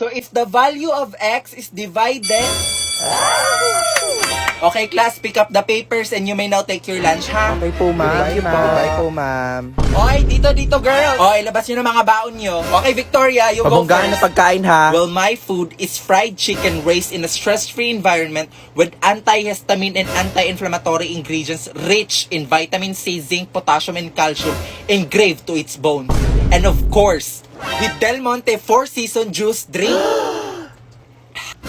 So if the value of x is divided... Okay, class, pick up the papers and you may now take your lunch, ha? Okay po, ma'am. Thank you po. Bye po, ma'am. Okay, dito, girl. Okay, labas nyo ng mga baon nyo. Okay, Victoria, you go Pabonggaan na first. pagkain, ha? Well, my food is fried chicken raised in a stress-free environment with antihistamine and anti-inflammatory ingredients rich in vitamin C, zinc, potassium, and calcium engraved to its bones. And of course, with Del Monte 4-season juice drink.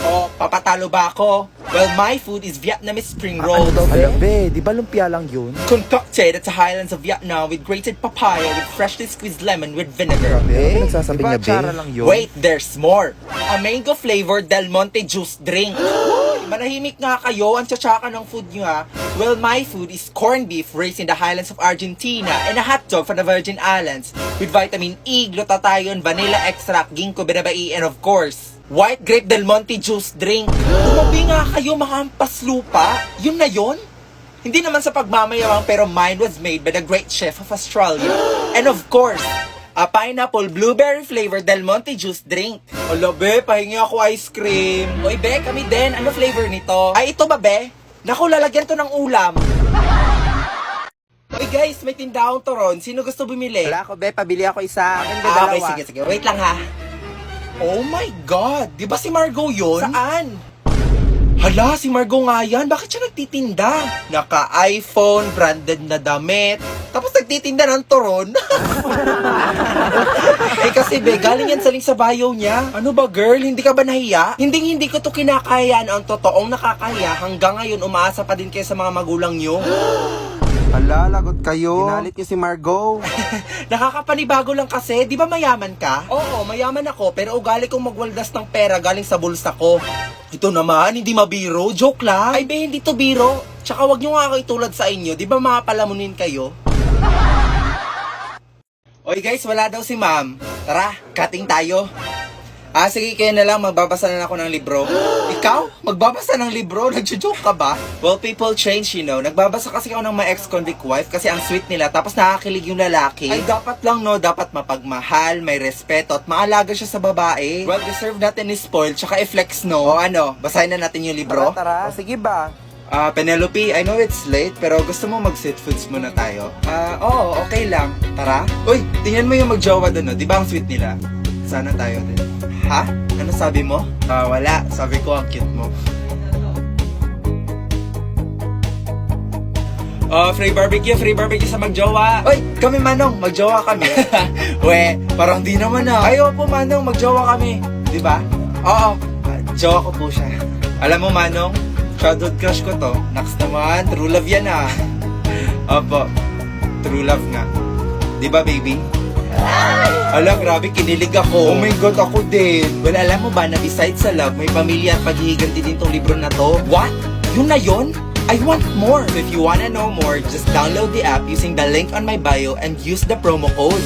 Oh, papatalo ba ako? Well, my food is Vietnamese spring rolls. Alam, be, di ba lumpia lang yun? Concocted at the highlands of Vietnam with grated papaya with freshly squeezed lemon with vinegar. Be, nagsasabi niya, be. Tsara lang yun. Wait, there's more. A mango flavored Del Monte juice drink. Manahimik nga kayo, ang tsatsaka ng food nyo ha. Well, my food is corned beef raised in the highlands of Argentina and a hot dog from the Virgin Islands with vitamin E, glutathione, vanilla extract, ginkgo biloba, and of course, white grape Del Monte juice drink. Tumabi nga kayo, makampas lupa. Yun na yun? Hindi naman sa pagmamayabang pero mine was made by the great chef of Australia. And of course, a pineapple blueberry flavored Del Monte juice drink. Hala be, pahingi ako ice cream. Oy be, kami din. Ano flavor nito? Ay, ito ba be? Naku, lalagyan to ng ulam. Oy guys, may tindahong turon. Sino gusto bumili? Wala ako, be. Pabili ako isa. Akin, be, Okay, dalawa. sige. Wait lang ha. Oh my God! Di ba si Margot yun? Saan? Hala, si Margot nga yan. Bakit siya nagtitinda? Naka-iPhone, branded na damit. Tapos nagtitinda ng turon. Eh kasi be, galing yan sa bio niya. Ano ba girl? Hindi ka ba nahiya? Hindi ko to kinakaya ang totoong nakakaya. Hanggang ngayon, umaasa pa din kayo sa mga magulang nyo. Ala, lagot kayo. Ginalit niyo si Margot. Nakakapanibago lang kasi, di ba mayaman ka? Oo, mayaman ako, pero ugali kong magwaldas ng pera galing sa bulsa ko. Ito naman, hindi mabiro, joke lang. Ay be, hindi to biro. Tsaka wag nyo nga ako itulad sa inyo, di ba mga palamunin kayo? Oy guys, wala daw si ma'am. Tara, cutting tayo. Sige, kayo na lang, magbabasa na ako ng libro. Ikaw? Magbabasa ng libro? Nagjo-joke ka ba? Well, people change, you know. Nagbabasa kasi ako ng my ex-convict wife kasi ang sweet nila, tapos nakakilig yung lalaki. Ay, dapat lang, no? Dapat mapagmahal, may respeto, at maalaga siya sa babae. Well, deserve natin ni spoil, tsaka i-flex, no? O ano, basahin na natin yung libro? Tara. O, sige ba? Penelope, I know it's late, pero gusto mo mag-sit foods muna tayo? Oo, okay lang. Tara? Uy, tingnan mo yung magjowa doon, no? Di ba ang sweet nila? Sana tayo din. Ha? Ano sabi mo? Wala. Sabi ko ang cute mo. Free barbecue sa magjowa. Uy, kami Manong, magjowa kami. We, parang di naman ah. Ayaw po Manong, magjowa kami. Di ba? Oo, jowa ko po siya. Alam mo Manong, childhood crush ko to. Next naman, true love yan ah. Opo, true love nga. Di ba baby? Ala, grabe, kinilig ako. Oh my God, ako din. Well, alam mo ba na besides sa love, may pamilya at paghihiganti din tong libro na to? What? Yun na yun? I want more. So if you wanna know more, just download the app using the link on my bio and use the promo code.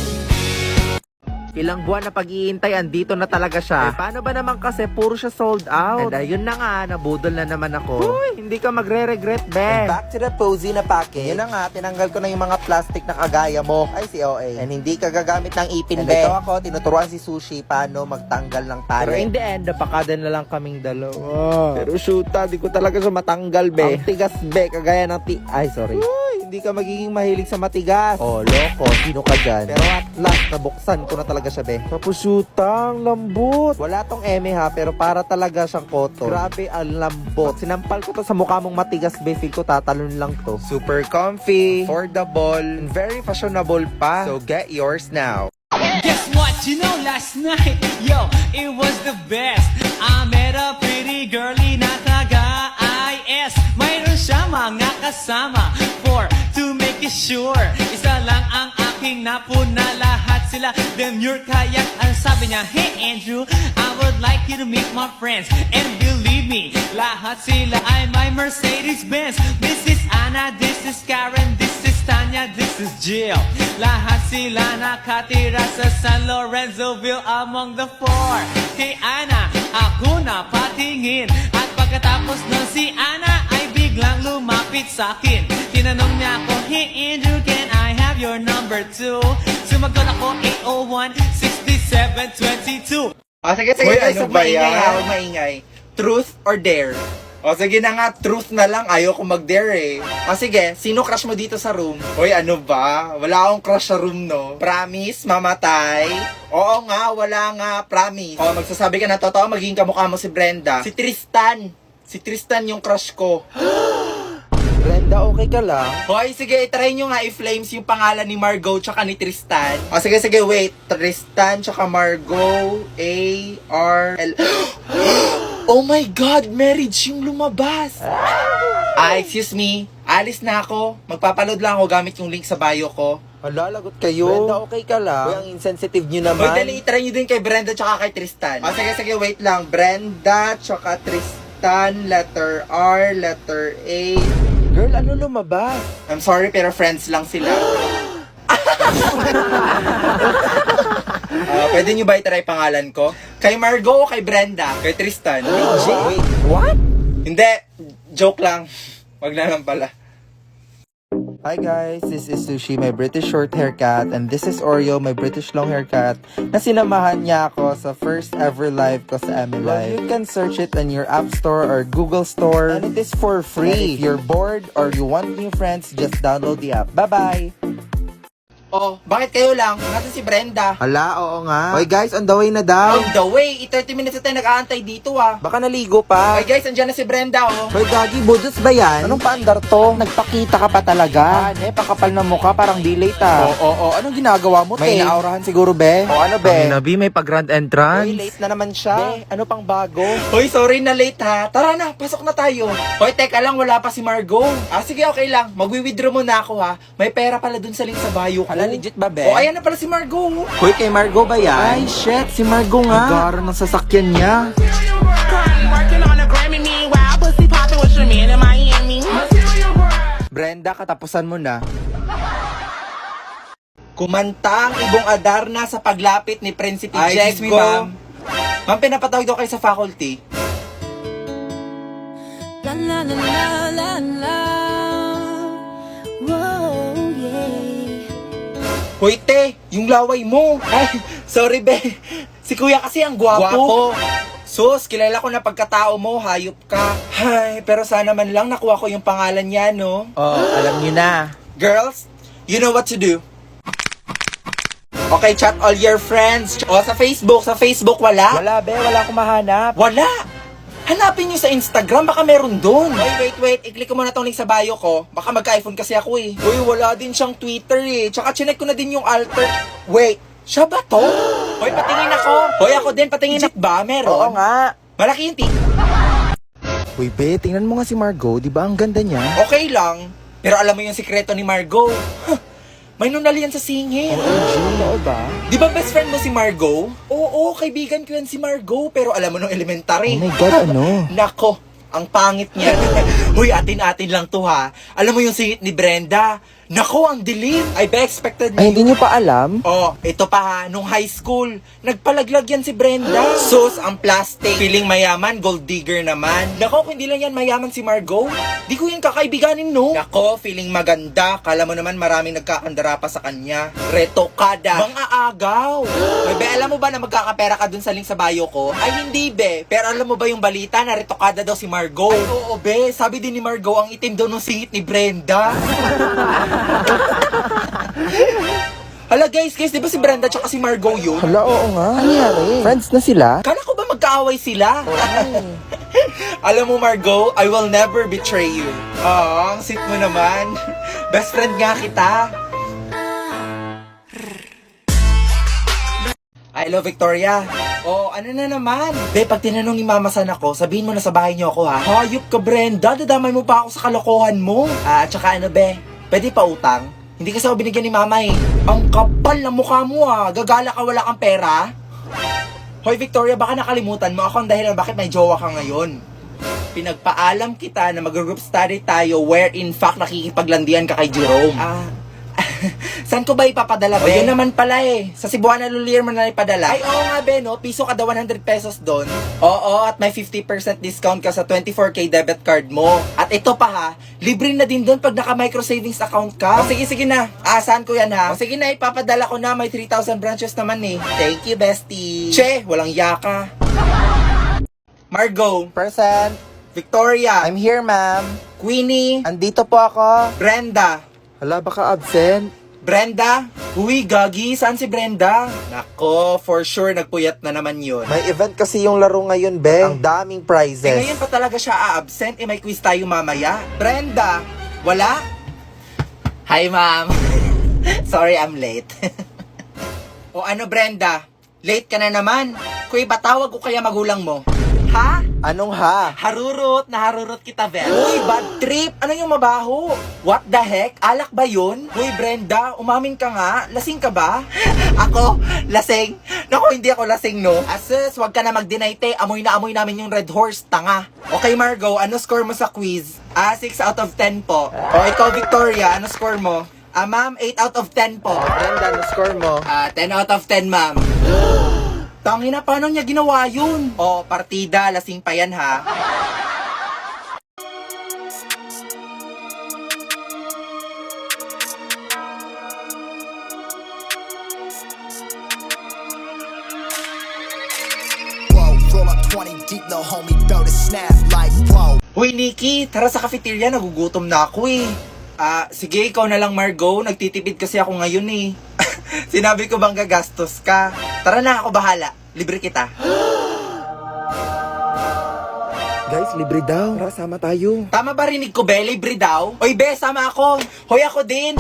Ilang buwan na pag-iintay, andito na talaga siya. Paano ba naman kasi puro siya sold out? And ayun na nga, nabudol na naman ako. Uy, hindi ka magre-regret, be. And back to the posy na package. Yun na nga, tinanggal ko na yung mga plastic na kagaya mo. Ay, si OA. And hindi ka gagamit ng ipin, And be. ito ako, tinuturuan si Sushi paano magtanggal ng tali. Pero in the end, napakada na lang kaming dalawa. Pero shoota, di ko talaga siya matanggal, be. Ang tigas, be, kagaya ng Ay, sorry. Uy, hindi ka magiging mahilig sa matigas. Oh, loko, sino ka dyan? Pero at last, nabuksan ko na talaga siya, be. Tapos shoota, ang lambot. Wala tong eme ha, pero para talaga siyang cotton. Grabe, ang lambot. Sinampal ko to sa mukha mong matigas, be. Feel ko tatalon lang to. Super comfy, affordable, and very fashionable pa. So get yours now. Guess what? You know, last night, yo, it was the best. I met a pretty girlie na taga-IS. Mayroon siya mga kasama to make it sure. Isa lang ang aking napuna, lahat sila demure. Kaya ang sabi niya, hey Andrew, I would like you to meet my friends. And believe me, lahat sila ay my Mercedes-Benz. This is Anna, this is Karen, this is Tanya, this is Jill. Lahat sila nakatira sa San Lorenzoville among the four. Kay Ana, ako na patingin. At pagkatapos nun si Ana ay biglang lumapit sa akin. Tinanong niya ako, hey Andrew, can I have your number too? Sumagot ako 801-6722. Sige, Hoy, ano ba yan? Huwag maingay. Truth or dare? O sige na nga, truth na lang. Ayoko mag-dare eh. Sige, sino crush mo dito sa room? Hoy, ano ba? Wala akong crush sa room, no? Promise, mamatay? Oo nga, wala nga, promise. Magsasabi ka na totoo, magiging kamukha mo si Brenda. Si Tristan. Si Tristan yung crush ko. Brenda, okay ka lang? Hoy, sige, try nyo nga i-flames yung pangalan ni Margot tsaka ni Tristan. Sige, wait. Tristan tsaka Margot, A-R-L... Oh my God, marriage yung lumabas. Excuse me, alis na ako. Magpapaload lang ako gamit yung link sa bio ko. Hala, lagot kayo. Brenda, okay ka lang? Hoy, ang insensitive nyo naman. Hoy, dali, try nyo din kay Brenda tsaka kay Tristan. Sige, wait lang. Brenda tsaka Tristan, letter R, letter A. Girl, ano lumabas? I'm sorry, pero friends lang sila. Pwede nyo ba i-try pangalan ko? Kay Margot o kay Brenda? Kay Tristan? Wait, what? Hindi, joke lang. Wag na lang pala. Hi guys, this is Sushi, my British short haircut, and this is Oreo, my British long haircut, na sinamahan niya ako sa first ever live ko sa MLive. You can search it on your App Store or Google Store, and it is for free. If you're bored or you want new friends, just download the app. Bye-bye! Bakit kayo lang? Nasaan si Brenda? Hala, oo nga. Hoy guys, on the way na daw. On the way, 30 minutes na tayo nag-aantay dito Baka naligo pa. Hoy guys, andyan na si Brenda Hoy Gagi, budos ba yan? Anong paandar to? Nagpakita ka pa talaga. Pakapal na mukha, parang di late Oo. Anong ginagawa mo, May naurahan siguro, be? O ano, be? Nabi, may pag-grand entrance. Hoy, late na naman siya. Be, ano pang bago? Hoy, sorry na late ha. Tara na, pasok na tayo. Hoy, teka lang, wala pa si Margot. Sige, okay lang. Magwi-withdraw muna ako ha. May pera pala dun sa link sa bio ko. Hala, legit ba, be? Ayan na pala si Margot. Hoy, kay Margot ba yan? Ay, shit, si Margot nga. Gara ng sasakyan niya. Working on a Grammy, meanwhile, pussy popping with your man in Miami. Brenda, katapusan mo na. Kumanta ang ibong Adarna sa paglapit ni Prinsipe Ay, Jego. excuse me, ma'am. Ma'am, pinapatawag daw kayo sa faculty. La la la la la la. Whoa, yeah. Hoy, te, yung laway mo. Ay, sorry, be. Si kuya kasi ang gwapo. Sus, kilala ko na pagkatao mo, hayop ka. Ay, pero sana man lang nakuha ko yung pangalan niya, no? Alam niyo na. Girls, you know what to do. Okay, chat all your friends. Sa Facebook wala? Wala, be, wala akong mahanap. Wala! Hanapin nyo sa Instagram, baka meron dun. Wait. I-click ko muna tong link sa bio ko. Baka magka-iPhone kasi ako eh. Uy, wala din siyang Twitter eh. Tsaka chinek ko na din yung alter. Wait, siya ba to? Hoy, patingin ako. Hoy, ako din, patingin ako. Ba? Meron? Oo nga. Malaki yung Uy, be, tingnan mo nga si Margot. Di ba ang ganda niya? Okay lang. Pero alam mo yung sikreto ni Margot. May nunal yan sa singit. Oo ba? Di ba best friend mo si Margot? Oo, kaibigan ko yan si Margot. Pero alam mo nung elementary. Oh my God, ano? Nako, ang pangit niya. Uy, atin-atin lang to ha. Alam mo yung singit ni Brenda? Nako, ang dilim. I be expected Ay, hindi niyo pa alam? Ito pa ha, nung high school, nagpalaglag yan si Brenda. Sus, ang plastic. Feeling mayaman, gold digger naman. Nako, kung hindi lang yan mayaman si Margot, di ko yan kakaibiganin, no? Nako, feeling maganda. Kala mo naman maraming nagkakandara pa sa kanya. Retokada. Mga agaw. Uy, be, alam mo ba na magkakapera ka dun sa link sa bio ko? Ay, hindi, be. Pero alam mo ba yung balita na retokada daw si Margot? Ay, oo, be. Sabi din ni Margot, ang itim daw ng singit ni Brenda. Hala guys, di ba si Brenda tsaka si Margot yun? Hala, oo nga. Ano nangyari? Friends na sila? Kala ko ba magkaaway sila? Alam mo Margot, I will never betray you. Ang sweet mo naman. Best friend nga kita. Hello Victoria. Ano na naman? Be, pag tinanong ni Mama saan ako, sabihin mo na sa bahay niyo ako ha. Hayop ka Brenda, dadamay mo pa ako sa kalokohan mo. At saka ano be, pwede pa utang? Hindi kasi ako binigyan ni Mama eh. Ang kapal na mukha mo gagala ka wala kang pera. Hoy Victoria, baka nakalimutan mo ako ang dahilan bakit may jowa ka ngayon. Pinagpaalam kita na mag-group study tayo where in fact nakikipaglandian ka kay Jerome. Saan ko ba ipapadala, be? Yun naman pala eh. Sa Cebuana Lulier mo na ipadala. Ay, oo nga, be, no? Piso kada 100 pesos doon. Oo, at may 50% discount ka sa 24K debit card mo. At ito pa ha, libre na din doon pag naka-micro savings account ka. O, sige na. Saan ko yan ha? O, sige na, ipapadala ko na. May 3,000 branches naman eh. Thank you, bestie. Che, walang yaka. Margo. Present. Victoria. I'm here, ma'am. Queenie. Andito po ako. Brenda. Hala, baka absent. Brenda? Uy, gagi, saan si Brenda? Nako, for sure, nagpuyat na naman yun. May event kasi yung laro ngayon, be. Ang daming prizes. Ngayon pa talaga siya a-absent, may quiz tayo mamaya. Brenda, wala? Hi, ma'am. Sorry, I'm late. O ano, Brenda? Late ka na naman. Kuy, batawag ko kaya magulang mo? Ha? Anong ha? Naharurot kita, Bel. Uy, bad trip. Ano yung mabaho? What the heck? Alak ba yun? Uy, Brenda, umamin ka nga. Lasing ka ba? Ako? Lasing? Naku, hindi ako lasing, no? Asus, wag ka na mag-deny, te. Amoy na amoy namin yung Red Horse, tanga. Okay, Margo, ano score mo sa quiz? 6 out of 10 po. O, ikaw, Victoria, ano score mo? Ma'am, 8 out of 10 po. Brenda, ano score mo? 10 out of 10, ma'am. Tangina, paano niya ginawa yun? O, partida, lasing pa yan, ha? Whoa, roll up 20 deep, little homie, throw the snap like whoa. Hoy, Nikki, tara sa cafeteria, nagugutom na ako eh. Sige, ikaw na lang, Margo. Nagtitipid kasi ako ngayon eh. Sinabi ko bang gagastos ka? Tara na, ako bahala. Libre kita. Guys, libre daw. Tara, sama tayo. Tama ba rinig ko, Be? Libre daw? Oy, Be, sama ako. Hoy, ako din.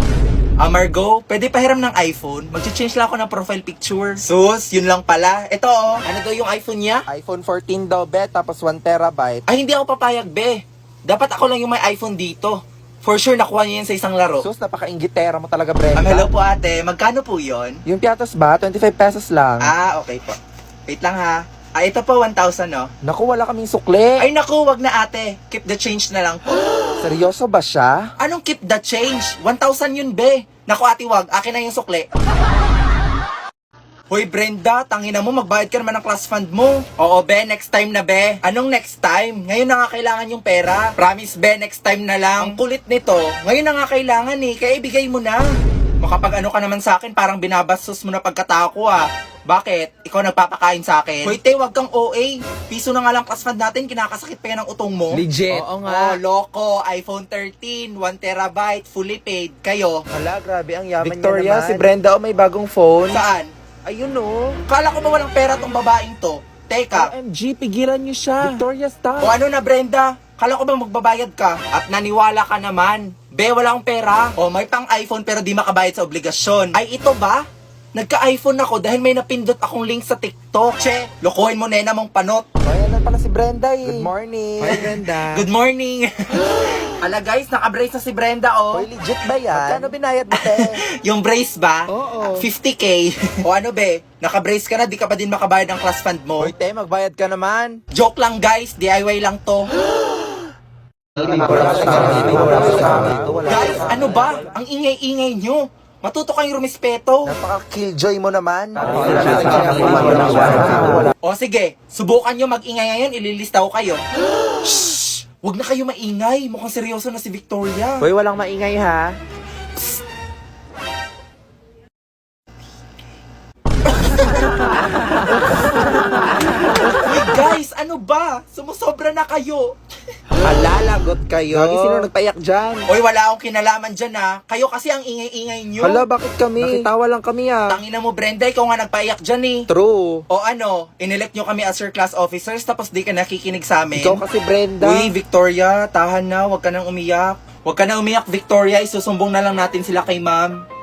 Margo, pwede pahiram ng iPhone? Mag-change lang ako ng profile picture. Sus, yun lang pala. Ito oh, ano daw yung iPhone niya? iPhone 14 daw, be. Tapos 1 terabyte. Ay, hindi ako papayag, Be. Dapat ako lang yung may iPhone dito. For sure, nakuha niya yan sa isang laro. Sus, napaka-inggitera mo talaga, Brenda. Hello po, ate. Magkano po yon? Yung piatos ba? 25 pesos lang. Okay po. Wait lang ha. Ito po, 1,000 no? Naku, wala kaming sukle. Ay naku, wag na ate. Keep the change na lang po. Seryoso ba siya? Anong keep the change? 1,000 yun, be. Naku ate, wag. Akin na yung sukle. Hoy Brenda, tangina mo, magbayad ka naman ng class fund mo. Oo be, next time na be. Anong next time? Ngayon na nga kailangan yung pera. Promise be, next time na lang. Ang kulit nito, ngayon na nga kailangan eh, kaya ibigay mo na. Makapag ano ka naman sa akin, parang binabastos mo na pagkatao ko ah. Bakit? Ikaw nagpapakain sa akin? Hoy te, wag kang OA. Piso na nga lang class fund natin, kinakasakit pa yan ang utong mo. Legit. Oo nga. Loko, iPhone 13, 1 terabyte, fully paid. Kayo? Hala, grabe ang yaman Victoria, niya naman. si Brenda, may bagong phone. Saan? Ayun oh. Kala ko ba walang pera tong babaeng to? Teka. OMG, pigilan niyo siya. Victoria, stop. O ano na Brenda? Kala ko ba magbabayad ka? At naniwala ka naman. Be, wala akong pera. O may pang iPhone pero di makabayad sa obligasyon. Ay ito ba? Nagka-iPhone ako dahil may napindot akong link sa TikTok. Che, lokohin mo nena mong panot. Ayan na pala si Brenda eh. Good morning. Hi, Brenda. Good morning. Ala guys, naka-brace na si Brenda oh. Hoy, legit ba yan? Magkano binayad mo, te? Yung brace ba? Oo. 50K. O ano be? Naka-brace ka na, di ka pa din makabayad ng class fund mo. Hoy, te, magbayad ka naman. Joke lang guys, DIY lang to. Guys, ano ba? Ang ingay-ingay nyo. Matuto kayong rumispeto. Napaka-killjoy mo naman. O sige, subukan nyo mag-ingay ngayon, ililista ko kayo. Shhh! Huwag na kayo maingay. Mukhang seryoso na si Victoria. Hoy, walang maingay ha. Uy guys, ano ba? Sumusobra na kayo. Hala, lagot kayo. Lagi sino nagpayak dyan? Oy, wala akong kinalaman dyan ha. Kayo kasi ang ingay-ingay nyo. Hala, bakit kami? Nakitawa lang kami ah. Tangina mo Brenda, ikaw nga nagpaiyak dyan eh. True. O ano, inelect nyo kami as your class officers tapos di ka nakikinig sa amin. Ikaw kasi Brenda. Uy, Victoria, tahan na, huwag ka nang umiyak. Huwag ka nang umiyak, Victoria, isusumbong na lang natin sila kay ma'am.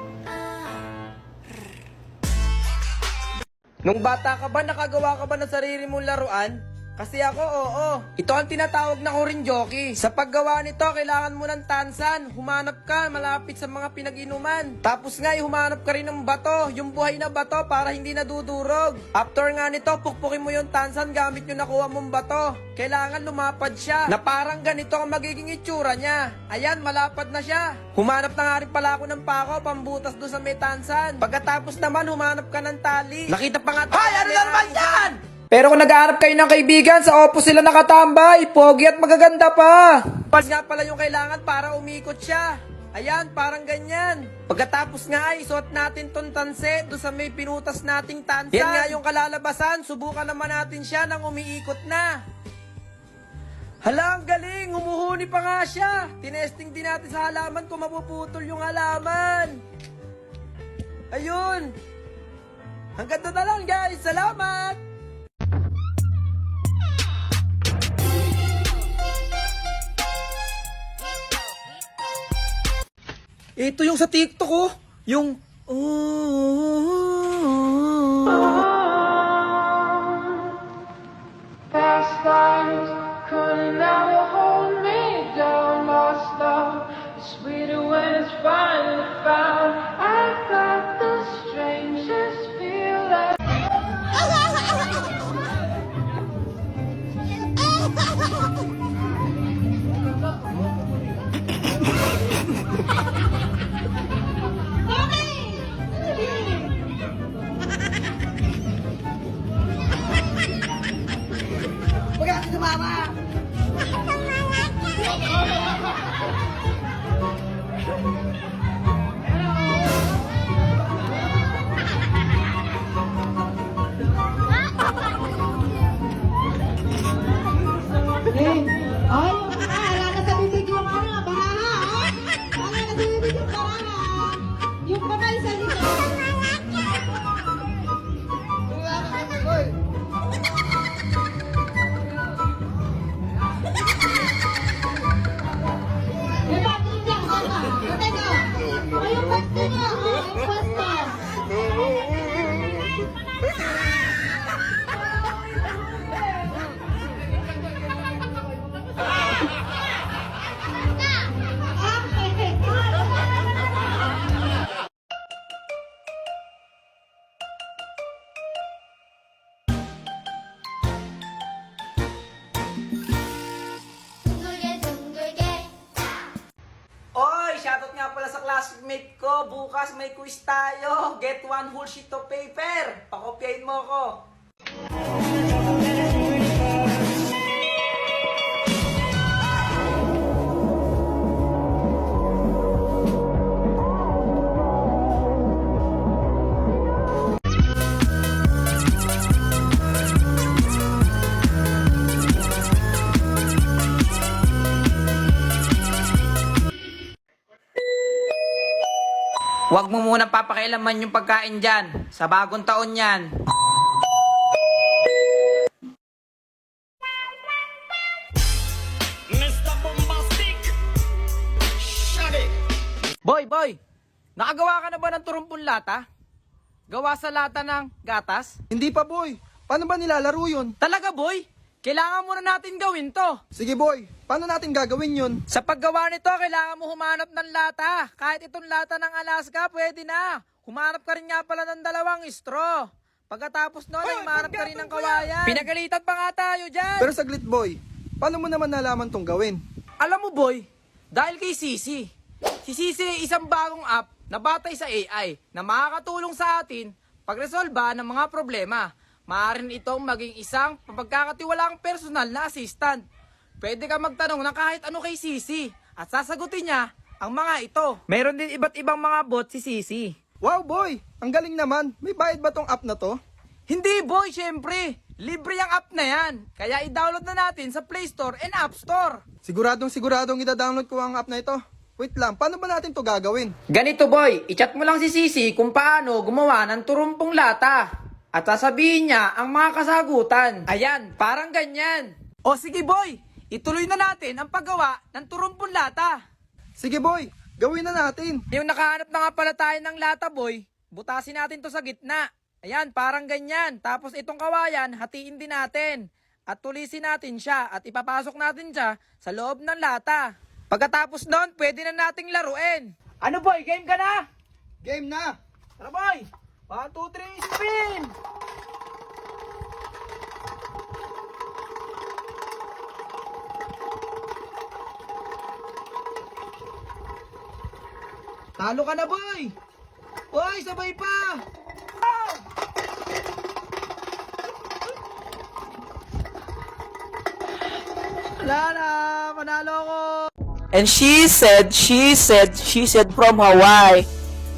Nung bata ka ba, nakagawa ka ba ng sarili mong laruan? Kasi ako, oo. Ito ang tinatawag na korinjoki. Sa paggawa nito, kailangan mo ng tansan. Humanap ka malapit sa mga pinag-inuman. Tapos nga, humanap ka rin ng bato. Yung buhay na bato para hindi nadudurog. After nga nito, pukpukin mo yung tansan gamit yung nakuha mong bato. Kailangan lumapad siya. Na parang ganito ang magiging itsura niya. Ayan, malapad na siya. Humanap na nga rin pala ako ng pako, pambutas doon sa may tansan. Pagkatapos naman, humanap ka ng tali. Nakita pa nga tayo. Ay, ano na naman yan? Pero kung nag-aarap kayo ng kaibigan, sa opos sila nakatambay, pogi at magaganda pa. Pas nga pala yung kailangan para umikot siya. Ayan, parang ganyan. Pagkatapos nga ay isuot natin tong tanse doon sa may pinutas nating tansan. Yan nga yung kalalabasan, subukan naman natin siya nang umiikot na. Hala, ang galing, humuhuni pa nga siya. Tinesting din natin sa halaman kung mapuputol yung halaman. Ayun. Hanggang doon na lang guys, salamat! Ito yung sa TikTok ko. Yung... Past lives could never hold me down. Lost love is sweeter when it's finally found. I got the strangest feeling. Oy, shoutout nga pala sa classmate ko. Bukas may quiz tayo. Get one whole sheet of paper. Pakopyahin mo ko. Huwag mo muna papakialaman yung pagkain dyan. Sa bagong taon yan. Mr. Bombastic! Shut it! Boy! Nakagawa ka na ba ng turumpong lata? Gawa sa lata ng gatas? Hindi pa, boy. Paano ba nilalaro yun? Talaga, boy? Kailangan muna natin gawin to. Sige, boy. Paano natin gagawin yun? Sa paggawa nito, kailangan mo humanap ng lata. Kahit itong lata ng Alaska, pwede na. Humanap ka rin nga pala ng 2 straw. Pagkatapos nun, ay humanap ka rin ng kawayan. Pinagalitan pa nga tayo dyan. Pero saglit, boy. Paano mo naman nalaman tong gawin? Alam mo, boy, dahil kay Sisi. Si Sisi ay isang bagong app na batay sa AI na makakatulong sa atin pagresolba ng mga problema. Maaaring itong maging isang pagkakatiwalaang personal na assistant. Pwede ka magtanong ng kahit ano kay Sisi at sasagutin niya ang mga ito. Meron din iba't ibang mga bot si Sisi. Wow, boy. Ang galing naman. May bayad ba tong app na to? Hindi, boy, syempre. Libre ang app na yan. Kaya i-download na natin sa Play Store and App Store. Siguradong ida-download ko ang app na ito. Wait lang, paano ba natin to gagawin? Ganito, boy. I-chat mo lang si Sisi kung paano gumawa ng turumpong lata. At sasabihin niya ang mga kasagutan. Ayan, parang ganyan. O sige, boy. Ituloy na natin ang paggawa ng turumpong lata. Sige, boy. Gawin na natin. Yung nakahanap na nga pala tayo ng lata, boy, butasin natin to sa gitna. Ayan, parang ganyan. Tapos itong kawayan, hatiin din natin. at tulisin natin siya at ipapasok natin siya sa loob ng lata. Pagkatapos nun, pwede na nating laruin. Ano boy, game ka na? Game na! Tara boy! 1, 2, 3, spin! Talo ka na boy! Boy, sabay pa! Wala na! Panalo ko! And she said from Hawaii.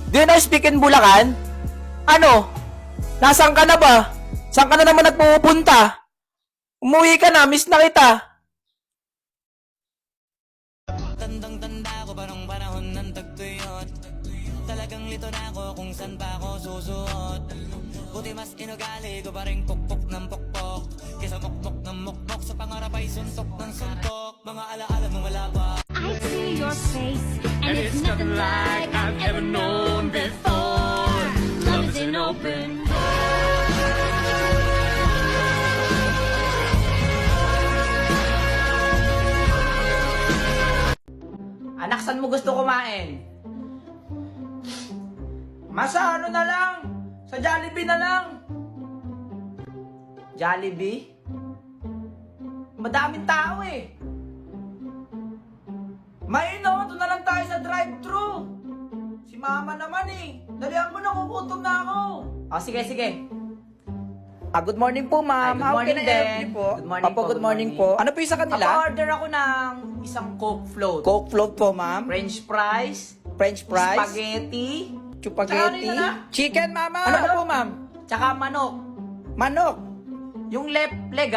Do you know speak in Bulacan? Ano? Nasaan ka na ba? Saan ka na naman nagpupunta? Umuwi ka na, miss na kita. Tandang-tanda ko pa nung panahon ng tagtuyot. Talagang lito na ako kung saan pa ako susuot. Buti mas inugali ko pa rin pukpok ng pukpok. Kesa mukmok ng mukmok sa pangarap ay suntok ng suntok. Mga alaala mong wala pa. I see your face, and it's nothing like I've ever known before. Love is an open Anak, saan mo gusto kumain? Masa ano na lang? Sa Jollibee na lang. Jollibee? Madaming tao eh. Maino, doon na lang tayo sa drive-thru. Si mama naman eh. Dalihan mo na, kukutom na ako. Oh, sige, sige. Good morning po, ma'am. Good morning din. Good morning po. Good morning po. Ano po yung sa kanila? Papa-order ako ng isang Coke float. Coke float po, ma'am. French fries. French fries. Spaghetti. Spaghetti. Tsaka ano Chicken, mama. Ano pa po, ma'am? Tsaka manok. Manok. Yung left leg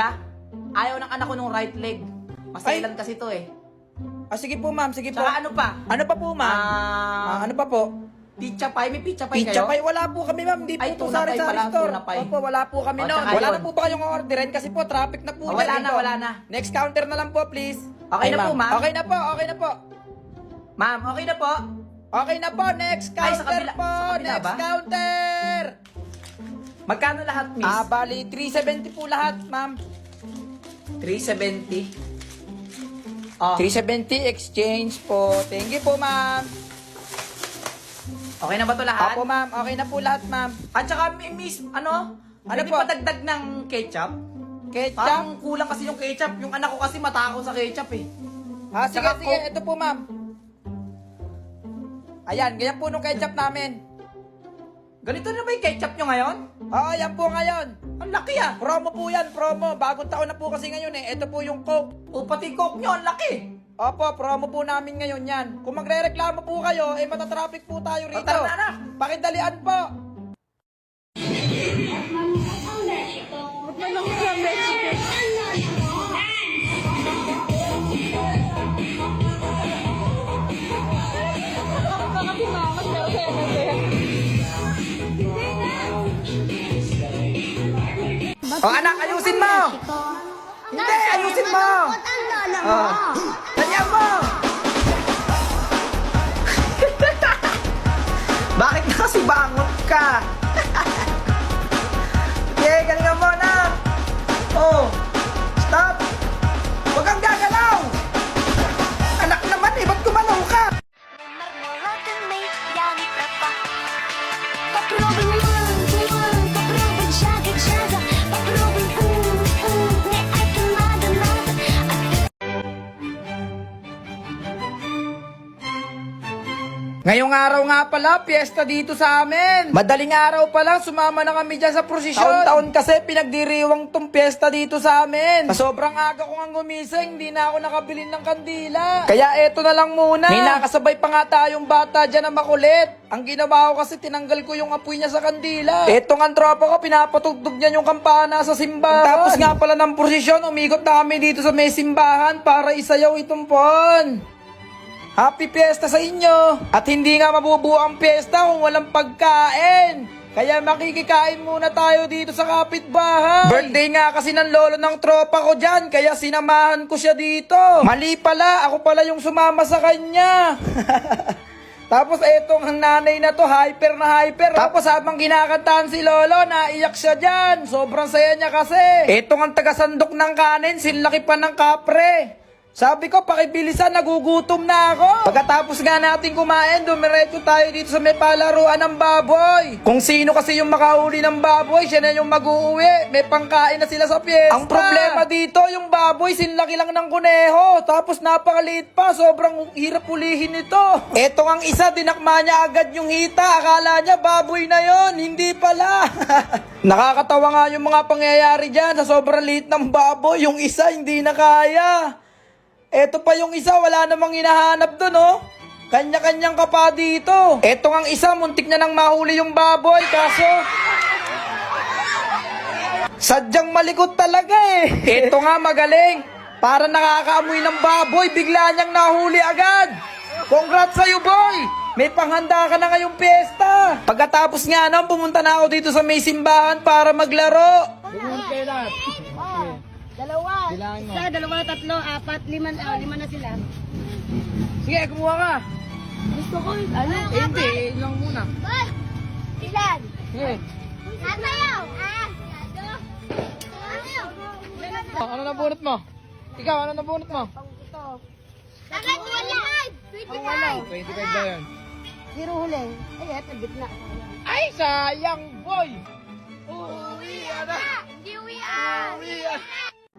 ayaw ng anak ko nung right leg. Masailan kasi to eh. Sige po, ma'am. Sige po. Tsaka ano pa? Ano pa po, ma'am? Ano pa po? Pizza pie. May pizza pie Pizza kayo? pie, wala po kami, ma'am. Hindi po Ay, to tuna sari pie sa pala, store. tuna pie. Opo, wala po kami O, noon. tsaka Wala yun. na po ba kayong orderin? Kasi po, traffic na po. Wala dyan, na, po. wala na. Next counter na lang po, please. Okay na po, ma'am? Okay na po, okay na po. Ma'am, okay na po? Okay na po, next Ay, sa counter kabila- po. sa kabila Next ba? counter. Magkano lahat, miss? Bali, 370 po lahat, ma'am. 370. Oh, 370 exchange po. Thank you po, ma'am. okay na ba to lahat? Opo, ma'am. Okay na po lahat, ma'am. At saka, miss, pwede po? pa dagdag ng ketchup? Ketchup? Parang kulang kasi yung ketchup. Yung anak ko kasi matakaw sa ketchup eh. Sige, Tsaka sige. Ito po, ma'am. Ayan, ganyan po nung ketchup namin. Ganito na ba yung ketchup nyo ngayon? Oo, yan po ngayon. Ang laki Promo po yan, promo. Bagong taon na po kasi ngayon eh. Ito po yung Coke. O pati coke nyo, ang laki. Opo, promo po namin ngayon yan. Kung magre-reklamo po kayo, matatraffic po tayo rito. Tara na. Pakidalian po. Anak, ayusin mo! Hindi, ayusin mo! Dalian mo! Bakit kasi bangot ka? Okay, galingan mo na! Stop! Huwag kang gagalaw! Anak naman ba't gumalaw ka? Ngayong araw nga pala, piyesta dito sa amin. Madaling araw pa lang, sumama na kami dyan sa prosesyon. Taon-taon kasi pinagdiriwang tong piyesta dito sa amin. Sa sobrang aga ko nga gumising, hindi na ako nakabili ng kandila. Kaya eto na lang muna. May nakasabay pa nga tayong bata dyan na makulit. Ang ginawa ko kasi, tinanggal ko yung apoy niya sa kandila. Eto nga tropa ko, pinapatugtog niya yung kampana sa simbahan. Tapos nga pala ng prosesyon, umikot na kami dito sa may simbahan para isayaw itong pon. Happy Fiesta sa inyo! At hindi nga mabubuo ang piyesta kung walang pagkain. Kaya makikikain muna tayo dito sa kapitbahay. Birthday nga kasi ng lolo ng tropa ko dyan, kaya sinamahan ko siya dito. Mali pala, ako pala yung sumama sa kanya. Tapos etong ang nanay na to, hyper na hyper. Tapos habang kinakantahan si Lolo, naiyak siya dyan. Sobrang saya niya kasi. Etong ang tagasandok ng kanin, sinlaki pa ng kapre. Sabi ko, pakibilisan, nagugutom na ako. Pagkatapos nga natin kumain, dumiretso tayo dito sa may palaruan ng baboy. Kung sino kasi yung makahuli ng baboy, siya na yung mag-uuwi. May pangkain na sila sa piyesta. Ang problema dito, yung baboy, sinlaki lang ng kuneho. Tapos napakaliit pa, sobrang hirap ulihin ito. Eto ang isa, dinakma niya agad yung hita. Akala niya baboy na yon, hindi pala. Nakakatawa nga yung mga pangyayari dyan. Sa sobrang liit ng baboy, yung isa hindi na kaya. Eto pa yung isa, wala namang hinahanap dun, oh. Kanya-kanyang kapa dito. Eto ang isa, muntik na nang mahuli yung baboy, kaso sadyang malikot talaga eh. Eto nga magaling. Para nakakaamoy ng baboy, bigla niyang nahuli agad. Congrats sa'yo, boy! May panghanda ka na ngayong piyesta. Pagkatapos nga nun, pumunta na ako dito sa may simbahan para maglaro. Dalawa. Isa, dalawa, tatlo, apat, lima na sila. Sige, kumuha ka. Gusto ko, ano? Hindi, lang muna. Boy! Ilan? Sige. Sasayaw! Ano nabunot mo? Ikaw, ano nabunot mo? Agad, 25! 25 daw yun. Zero huli. Ay, eto, gitna. Ay, sayang, boy! Hindi uwian!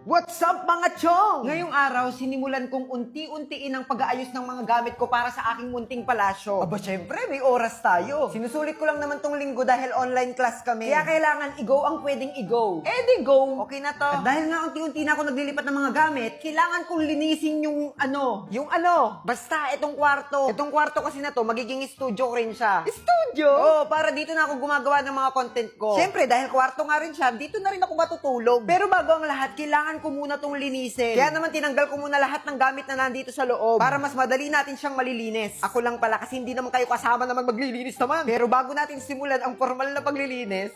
What's up mga chong? Ngayong araw, sinimulan kong unti-untiin ang pag-aayos ng mga gamit ko para sa aking munting palasyo. Aba syempre, may oras tayo. Sinusulit ko lang naman tong linggo dahil online class kami. Kaya kailangan i-go ang pwedeng i-go. Eh di go! Okay na to. At dahil nga unti-unti na ako naglilipat ng mga gamit, kailangan kong linisin yung ano. Yung ano? Basta, itong kwarto. Itong kwarto kasi na to, magiging studio ko rin siya. Studio? Oo, para dito na ako gumagawa ng mga content ko. Syempre, dahil kwarto nga rin siya, dito na rin ako matutulog. Pero bago ang lahat, kailangan ko muna tong linisin. Kaya naman tinanggal ko muna lahat ng gamit na nandito sa loob para mas madali natin siyang malilinis. Ako lang pala kasi hindi naman kayo kasama naman maglilinis naman. Pero bago natin simulan ang formal na paglilinis,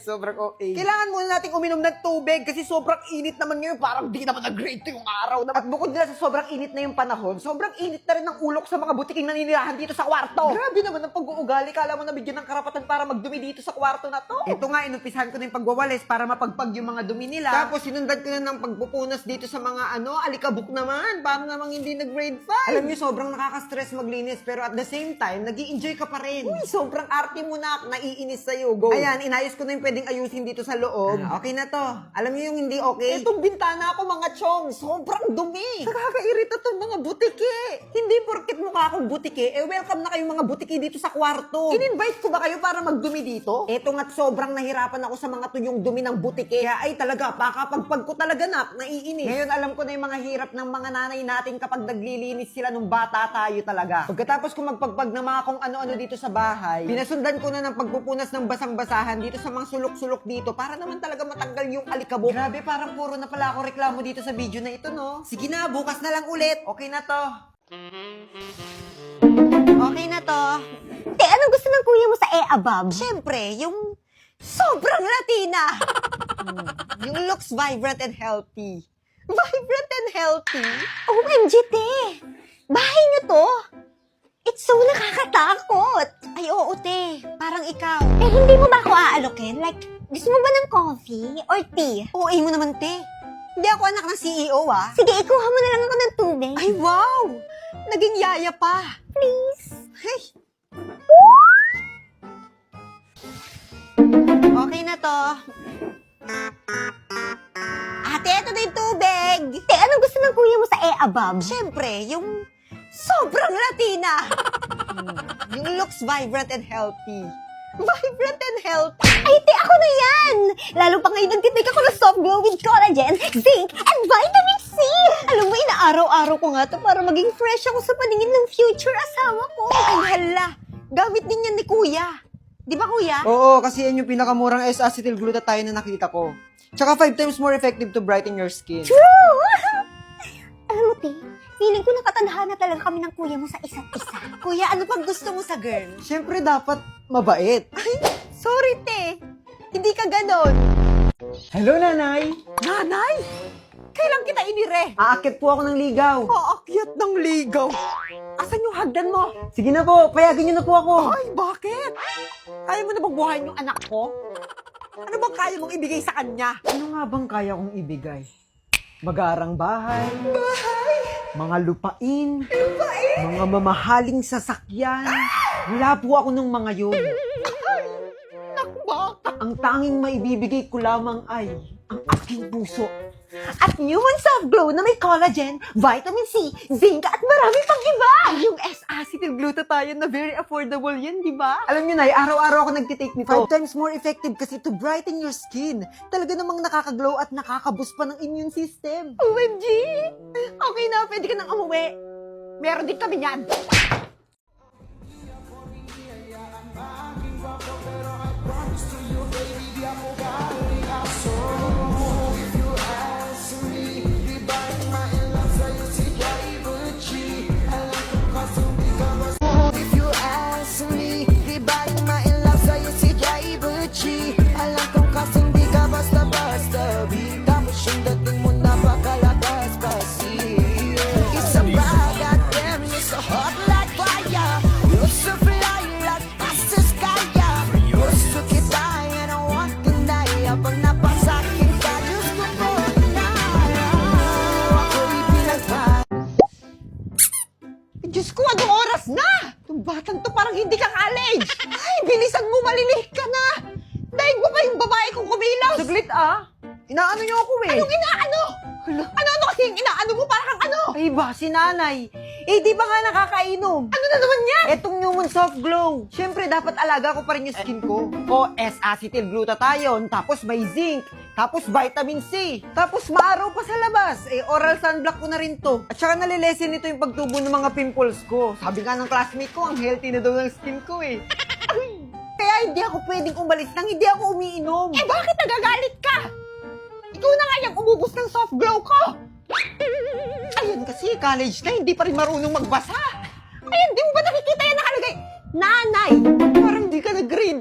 sobrang okay. Kailangan muna nating uminom ng tubig kasi sobrang init naman ngayon. Parang di naman nag-grade yung araw na. At bukod nila sa sobrang init na yung panahon, sobrang init na rin ng ulok sa mga butiking naninirahan dito sa kwarto. Grabe naman ang pag-uugali. Kala mo nabigyan ng karapatan para magdumi dito sa kwarto na to. Ito nga, inumpisahan ko na yung pagwawalis para mapagpag yung mga dumi nila. Tapos sinundan ko na ng pagpupunas dito sa mga alikabok naman. Paano namang hindi nag-grade 5? Alam niyo, sobrang nakaka-stress maglinis. Pero at the same time, nag-i-enjoy ka pa rin. Uy, sobrang arte mo na. Naiinis sa'yo. Go. Ayan, inayos ko na yung pwedeng ayusin dito sa loob. Okay na to. Alam niyo yung hindi okay? Itong bintana ko, mga chong, sobrang dumi. Nakakairita tong mga butiki. Hindi porket mukha akong butiki, welcome na kayong mga butiki dito sa kwarto. In-invite ko ba kayo para magdumi dito? Eto nga't sobrang nahirapan ako sa mga tuyong dumi ng butiki. Kaya ay talaga, pakapagpag ko talaga naiinis. Ngayon alam ko na yung mga hirap ng mga nanay natin kapag naglilinis sila nung bata tayo talaga. Pagkatapos ko magpagpag ng mga kung ano-ano dito sa bahay, pinasundan ko na ng pagpupunas ng basang-basahan dito sa mga sulok-sulok dito para naman talaga matanggal yung alikabok. Grabe, parang puro na pala ako reklamo dito sa video na ito, no? Sige na, bukas na lang ulit. Okay na to. Okay na to. Anong gusto ng kuya mo sa above? Siyempre, yung sobrang Latina. Yung looks vibrant and healthy. Vibrant and healthy? OMG, te! Bahay niyo to? It's so nakakatakot. Ay, oo, te. Parang ikaw. Eh, hindi mo ba ako aalokin? Like, gusto mo ba ng coffee or tea? Oo, mo naman, te. Hindi ako anak ng CEO, ah. Sige, ikuha mo na lang ako ng tubig. Ay, wow! Naging yaya pa. Please. Ay. Okay na to. Ate, ito na yung tubig. Te, anong gusto ng kuya mo sa above? Siyempre, yung sobrang Latina. Yung looks vibrant and healthy. Vibrant and healthy. Ay, te, ako na yan! Lalo pa ngayon nagtitake ako ng soft glow with collagen, zinc, and vitamin C! Alam mo, inaaraw-araw ko nga to para maging fresh ako sa paningin ng future asawa ko. Ay, hala! Gamit din yan ni kuya. Di ba, kuya? Oo, kasi yan yung pinakamurang S-acetylglutathione na nakita ko. Tsaka 5 times more effective to brighten your skin. True! Alam mo, te, feeling ko nakatandaan na talaga kami ng kuya mo sa isa't isa. Kuya, ano pang gusto mo sa girl? Siyempre, dapat mabait. Ay, sorry, te. Hindi ka ganon. Hello, nanay! Nanay? Kailan kita inire? Aakyat po ako ng ligaw. Aakyat ng ligaw? Asan yung hagdan mo? Sige na po, payagan niyo na po ako. Ay, bakit? Kaya mo na bang buhayin yung anak ko? Ano bang kaya mong ibigay sa kanya? Ano nga bang kaya kong ibigay? Magarang bahay. Mga lupain. Mga mamahaling sasakyan. Wala po ako ng mga yun. Ang tanging maibibigay ko lamang ay ang aking puso. At Human Soft Glow na may collagen, vitamin C, zinc at marami pang iba. Yung S-acetyl-glutathione na very affordable yan, di ba? Alam nyo na, araw-araw ako nagtitake nito. 5 times more effective kasi to brighten your skin. Talaga namang nakakaglow at nakakaboost pa ng immune system. OMG! Okay na, pwede ka nang umuwi. Meron din kami yan. Diyos ko, anong oras na? Itong batang to parang hindi ka college. Ay, bilisan mo, malilih ka na. Dahil mo pa yung babae kong kumilos. Saglit inaano niyo ako eh. Anong inaano? Ano kasi yung inaano mo? Parang kang ano? Ay ba, si nanay. Eh, di ba nga nakakainom? Ano na naman yan? Etong Human Soft Glow. Siyempre, dapat alaga ko pa rin yung skin ko. O, S-acetyl-glutathione, tapos may zinc, tapos vitamin C, tapos maaraw pa sa labas. Eh, oral sunblock ko na rin to. At saka nalilesen nito yung pagtubo ng mga pimples ko. Sabi nga ng classmate ko, ang healthy na daw ng skin ko eh. Kaya hindi ako pwedeng umalis nang hindi ako umiinom. Eh, bakit nagagalit ka? Ikaw na nga yung umubos ng soft glow ko. Ayun kasi, college na, hindi pa rin marunong magbasa. Ayun, di mo ba nakikita yan nakalagay? Nanay! Parang di ka nag-grade.